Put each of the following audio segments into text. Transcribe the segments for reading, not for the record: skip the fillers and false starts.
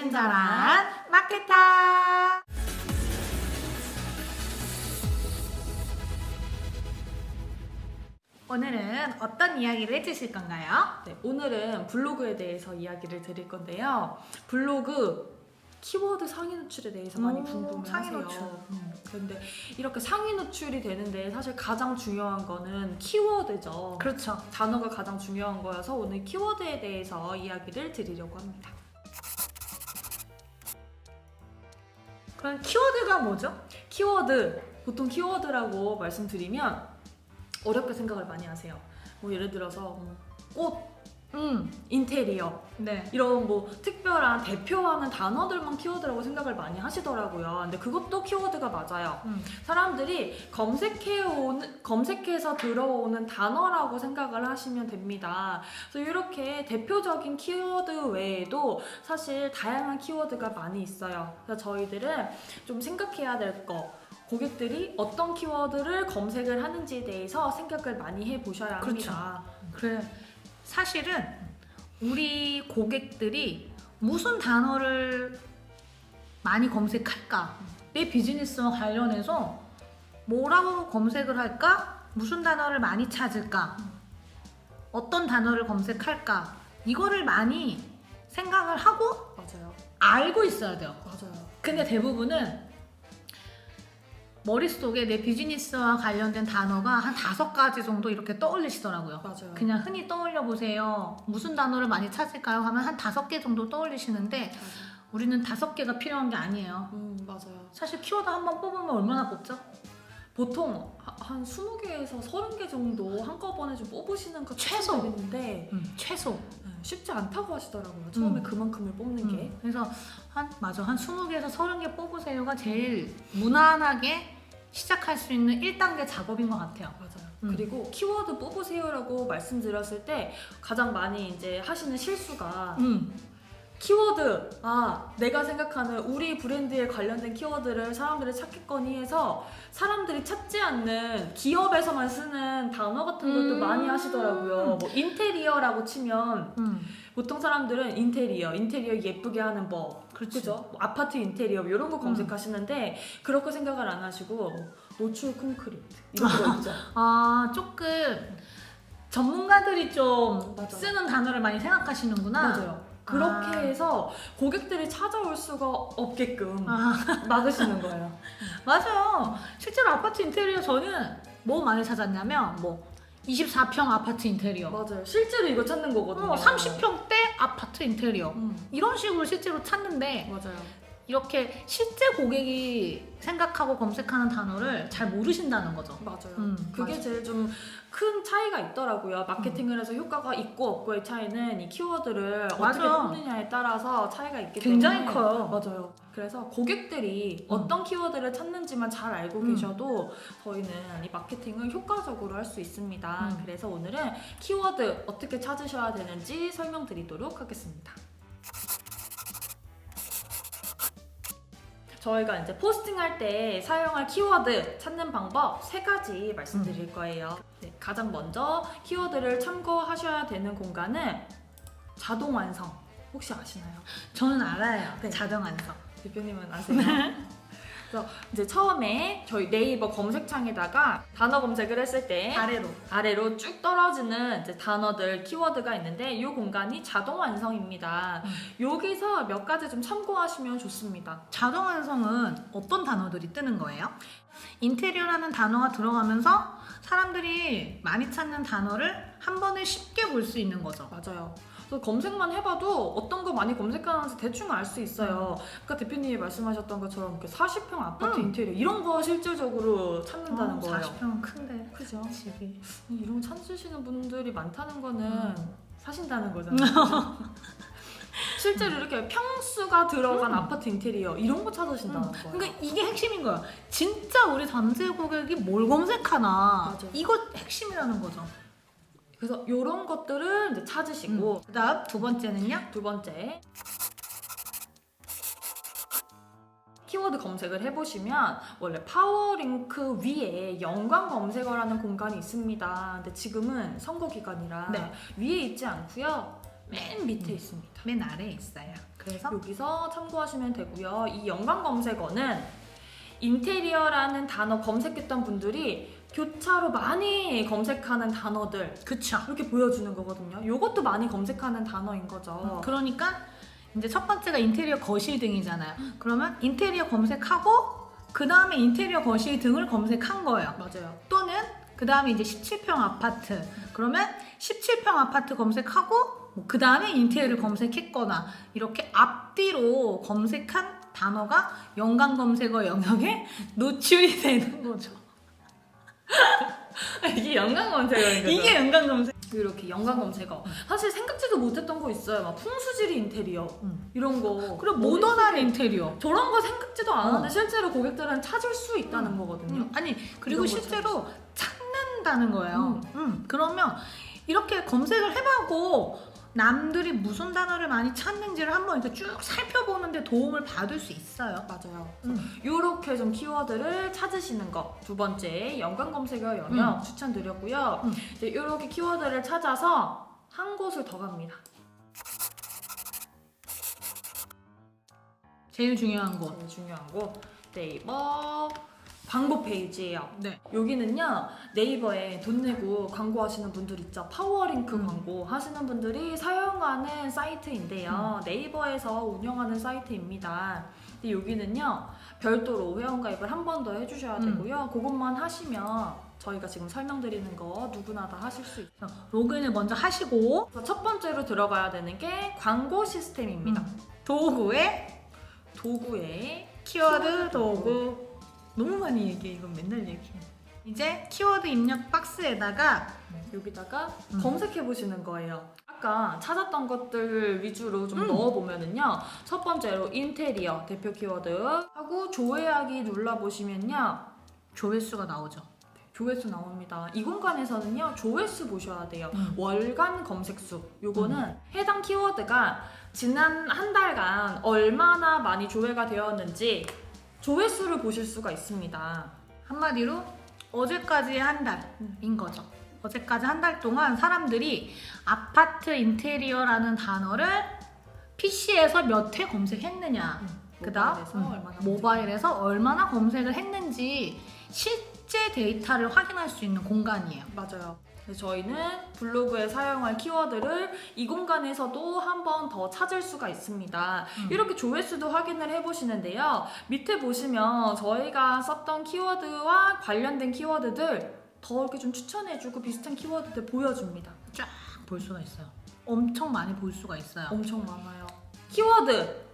친절한 마케터. 오늘은 어떤 이야기를 해주실 건가요? 네, 오늘은 블로그에 대해서 이야기를 드릴 건데요. 블로그 키워드 상위 노출에 대해서 많이 궁금해하세요. 상위 노출. 그런데 이렇게 상위 노출이 되는데 사실 가장 중요한 거는 키워드죠. 그렇죠. 단어가 가장 중요한 거여서 오늘 키워드에 대해서 이야기를 드리려고 합니다. 그럼 키워드가 뭐죠? 키워드, 보통 키워드라고 말씀드리면 어렵게 생각을 많이 하세요. 뭐 예를 들어서 꽃, 인테리어 네. 이런 뭐 특별한 대표하는 단어들만 키워드라고 생각을 많이 하시더라고요. 근데 그것도 키워드가 맞아요. 사람들이 검색해서 들어오는 단어라고 생각을 하시면 됩니다. 그래서 이렇게 대표적인 키워드 외에도 사실 다양한 키워드가 많이 있어요. 그래서 저희들은 좀 생각해야 될 거, 고객들이 어떤 키워드를 검색을 하는지에 대해서 생각을 많이 해보셔야 합니다. 그래. 사실은 우리 고객들이 무슨 단어를 많이 검색할까? 내 비즈니스와 관련해서 뭐라고 검색을 할까? 무슨 단어를 많이 찾을까? 어떤 단어를 검색할까? 이거를 많이 생각을 하고 맞아요. 알고 있어야 돼요. 맞아요. 근데 대부분은 머릿속에 내 비즈니스와 관련된 단어가 한 5가지 정도 이렇게 떠올리시더라고요. 맞아요. 그냥 흔히 떠올려 보세요. 무슨 단어를 많이 찾을까요? 하면 한 5개 정도 떠올리시는데 우리는 5개가 필요한 게 아니에요. 맞아요. 사실 키워드 한번 뽑으면 얼마나 뽑죠? 보통 한 20개에서 30개 정도 한꺼번에 좀 뽑으시는 것 최소. 있는데 최소. 쉽지 않다고 하시더라고요. 처음에 그만큼을 뽑는 게. 그래서 한 20개에서 30개 뽑으세요가 제일 무난하게 시작할 수 있는 1단계 작업인 것 같아요. 맞아요. 그리고 키워드 뽑으세요라고 말씀드렸을 때 가장 많이 이제 하시는 실수가 키워드, 내가 생각하는 우리 브랜드에 관련된 키워드를 사람들이 찾겠거니 해서 사람들이 찾지 않는 기업에서만 쓰는 단어 같은 것도 많이 하시더라고요. 뭐 인테리어라고 치면 보통 사람들은 인테리어 예쁘게 하는 법, 그죠? 뭐 아파트 인테리어 이런 거 검색하시는데 그렇게 생각을 안 하시고 노출 콘크리트 이런 거 있죠. 조금 전문가들이 좀 맞아요. 쓰는 단어를 많이 생각하시는구나. 맞아요. 그렇게 해서 고객들이 찾아올 수가 없게끔 막으시는 거예요. 맞아요. 실제로 아파트 인테리어 저는 뭐 많이 찾았냐면 24평 아파트 인테리어, 맞아요. 실제로 이거 찾는 거거든요. 30평대 아파트 인테리어 이런 식으로 실제로 찾는데 맞아요. 이렇게 실제 고객이 생각하고 검색하는 단어를 잘 모르신다는 거죠. 맞아요. 그게 제일 좀 큰 차이가 있더라고요. 마케팅을 해서 효과가 있고 없고의 차이는 이 키워드를 어떻게 뽑느냐에 따라서 차이가 있기 굉장히 때문에 커요. 맞아요. 그래서 고객들이 어떤 키워드를 찾는지만 잘 알고 계셔도 저희는 이 마케팅을 효과적으로 할 수 있습니다. 그래서 오늘은 키워드 어떻게 찾으셔야 되는지 설명드리도록 하겠습니다. 저희가 이제 포스팅할 때 사용할 키워드 찾는 방법 3가지 말씀드릴 거예요. 네, 가장 먼저 키워드를 참고하셔야 되는 공간은 자동 완성. 혹시 아시나요? 저는 알아요. 네. 자동 완성. 대표님은 아세요? 그래서 이제 처음에 저희 네이버 검색창에다가 단어 검색을 했을 때 아래로 쭉 떨어지는 이제 단어들, 키워드가 있는데 이 공간이 자동 완성입니다. 여기서 몇 가지 좀 참고하시면 좋습니다. 자동 완성은 어떤 단어들이 뜨는 거예요? 인테리어라는 단어가 들어가면서 사람들이 많이 찾는 단어를 한 번에 쉽게 볼 수 있는 거죠. 맞아요. 그래서 검색만 해봐도 어떤 거 많이 검색하는지 대충 알 수 있어요. 그러니까 대표님이 말씀하셨던 것처럼 이렇게 40평 아파트 인테리어 이런 거 실질적으로 찾는다는 거예요. 40평은 큰데. 그죠? 집이. 이런 거 찾으시는 분들이 많다는 거는 사신다는 거잖아요. 실제로 이렇게 평수가 들어간 아파트 인테리어 이런 거 찾으신다는 거예요. 그러니까 이게 핵심인 거야. 진짜 우리 전체 고객이 뭘 검색하나. 맞아. 이거 핵심이라는 거죠. 그래서 이런 것들을 이제 찾으시고 그다음 2번째는요? 2번째 키워드 검색을 해보시면 원래 파워링크 위에 연관 검색어라는 공간이 있습니다. 근데 지금은 선거 기간이라 위에 있지 않고요. 맨 밑에 있습니다. 맨 아래에 있어요. 그래서 여기서 참고하시면 되고요. 이 연관 검색어는 인테리어라는 단어 검색했던 분들이 교차로 많이 검색하는 단어들 그쵸. 이렇게 보여주는 거거든요. 이것도 많이 검색하는 단어인 거죠. 그러니까 이제 첫 번째가 인테리어 거실 등이잖아요. 그러면 인테리어 검색하고 그 다음에 인테리어 거실 등을 검색한 거예요. 맞아요. 또는 그 다음에 이제 17평 아파트. 그러면 17평 아파트 검색하고 그 다음에 인테리어를 검색했거나 이렇게 앞뒤로 검색한 단어가 연관 검색어 영역에 노출이 되는 거죠. 이게 연관 검색어인 거죠. 이게 연관 검색. 이렇게 연관 검색어. 사실 생각지도 못했던 거 있어요. 막 풍수지리 인테리어 이런 거. 그리고 모던한 인테리어. 저런 거 생각지도 않았는데 실제로 고객들은 찾을 수 있다는 거거든요. 아니 그리고 이런 거 실제로 찾는다는 거예요. 그러면 이렇게 검색을 해보고 남들이 무슨 단어를 많이 찾는지를 한번 이렇게 쭉 살펴보는데 도움을 받을 수 있어요. 맞아요. 이렇게 좀 키워드를 찾으시는 거. 두 번째 연관 검색어 영역 추천드렸고요. 이제 이렇게 키워드를 찾아서 한 곳을 더 갑니다. 제일 중요한 곳. 제일 중요한 곳 네이버 광고 페이지예요. 네. 여기는요 네이버에 돈 내고 광고하시는 분들 있죠. 파워링크 광고 하시는 분들이 사용하는 사이트인데요. 네이버에서 운영하는 사이트입니다. 근데 여기는요 별도로 회원가입을 한 번 더 해주셔야 되고요. 그것만 하시면 저희가 지금 설명드리는 거 누구나 다 하실 수 있어요. 로그인을 먼저 하시고 그래서 첫 번째로 들어가야 되는 게 광고 시스템입니다. 도구에 키워드 도구. 너무 많이 얘기해. 이건 맨날 얘기해. 이제 키워드 입력 박스에다가 여기다가 검색해 보시는 거예요. 아까 찾았던 것들 위주로 좀 넣어보면은요. 첫 번째로 인테리어 대표 키워드 하고 조회하기 눌러보시면요. 조회수가 나오죠. 조회수 나옵니다. 이 공간에서는요. 조회수 보셔야 돼요. 월간 검색수. 요거는 해당 키워드가 지난 한 달간 얼마나 많이 조회가 되었는지 조회수를 보실 수가 있습니다. 한마디로 어제까지의 한 달인 거죠. 어제까지 한 달 동안 사람들이 아파트 인테리어라는 단어를 PC에서 몇 회 검색했느냐, 그다음 모바일에서 얼마나 검색을 했는지 실제 데이터를 확인할 수 있는 공간이에요. 맞아요. 저희는 블로그에 사용할 키워드를 이 공간에서도 한 번 더 찾을 수가 있습니다. 이렇게 조회수도 확인을 해보시는데요. 밑에 보시면 저희가 썼던 키워드와 관련된 키워드들 더 이렇게 좀 추천해주고 비슷한 키워드들 보여줍니다. 쫙 볼 수가 있어요. 엄청 많이 볼 수가 있어요. 엄청 많아요. 키워드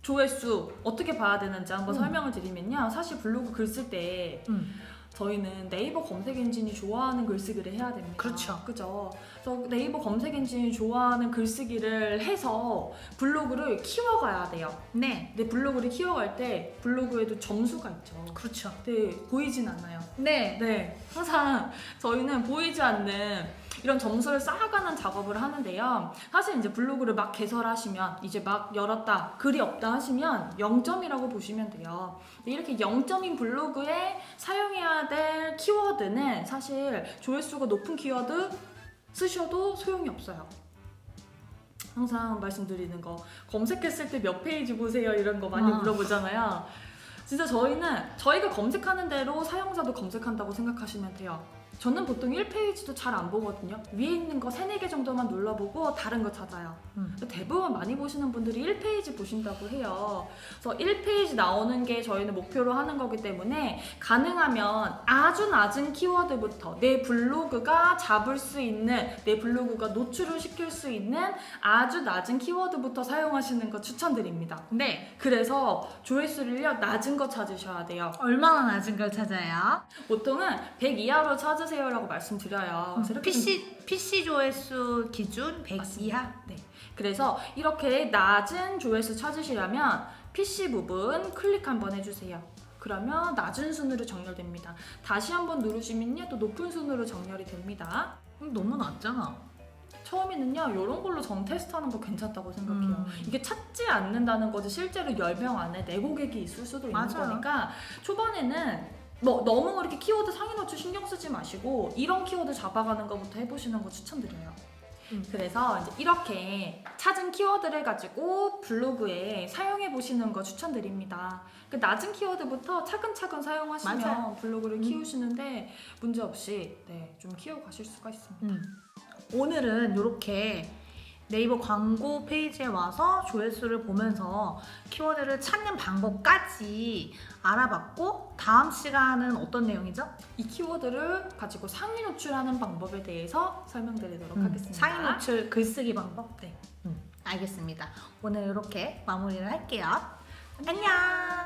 조회수 어떻게 봐야 되는지 한번 설명을 드리면요. 사실 블로그 글 쓸 때 저희는 네이버 검색 엔진이 좋아하는 글쓰기를 해야 됩니다. 그렇죠. 그죠? 그래서 네이버 검색 엔진이 좋아하는 글쓰기를 해서 블로그를 키워가야 돼요. 네. 근데 블로그를 키워갈 때 블로그에도 점수가 있죠. 그렇죠. 근데 보이진 않아요. 네. 네. 항상 저희는 보이지 않는 이런 점수를 쌓아가는 작업을 하는데요. 사실 이제 블로그를 막 개설하시면 이제 막 열었다 글이 없다 하시면 0점이라고 보시면 돼요. 이렇게 0점인 블로그에 사용해야 될 키워드는 사실 조회수가 높은 키워드 쓰셔도 소용이 없어요. 항상 말씀드리는 거 검색했을 때 몇 페이지 보세요 이런 거 많이 물어보잖아요. 진짜 저희는 저희가 검색하는 대로 사용자도 검색한다고 생각하시면 돼요. 저는 보통 1페이지도 잘 안 보거든요. 위에 있는 거 3, 4개 정도만 눌러보고 다른 거 찾아요. 대부분 많이 보시는 분들이 1페이지 보신다고 해요. 그래서 1페이지 나오는 게 저희는 목표로 하는 거기 때문에 가능하면 아주 낮은 키워드부터 내 블로그가 잡을 수 있는, 내 블로그가 노출을 시킬 수 있는 아주 낮은 키워드부터 사용하시는 거 추천드립니다. 네. 그래서 조회수를요 낮은 거 찾으셔야 돼요. 얼마나 낮은 걸 찾아요? 보통은 100 이하로 찾으세요라고 말씀드려요. 그래서 이렇게 PC 조회수 기준 100 이하? 네. 그래서 이렇게 낮은 조회수 찾으시려면 PC 부분 클릭 한번 해주세요. 그러면 낮은 순으로 정렬됩니다. 다시 한번 누르시면요 또 높은 순으로 정렬이 됩니다. 너무 낮잖아. 처음에는요 이런 걸로 전 테스트하는 거 괜찮다고 생각해요. 이게 찾지 않는다는 거지 실제로 10명 안에 내 고객이 있을 수도 있는 맞아요. 거니까 초반에는 뭐 너무 이렇게 키워드 상위 노출 신경 쓰지 마시고 이런 키워드 잡아가는 것부터 해보시는 거 추천드려요. 그래서 이제 이렇게 찾은 키워드를 가지고 블로그에 사용해 보시는 거 추천드립니다. 그 낮은 키워드부터 차근차근 사용하시면 맞아요. 블로그를 키우시는데 문제 없이 좀 키워가실 수가 있습니다. 오늘은 이렇게 네이버 광고 페이지에 와서 조회수를 보면서 키워드를 찾는 방법까지 알아봤고, 다음 시간은 어떤 내용이죠? 이 키워드를 가지고 상위 노출하는 방법에 대해서 설명드리도록 하겠습니다. 상위 노출 글쓰기 방법? 네. 알겠습니다. 오늘 이렇게 마무리를 할게요. 안녕!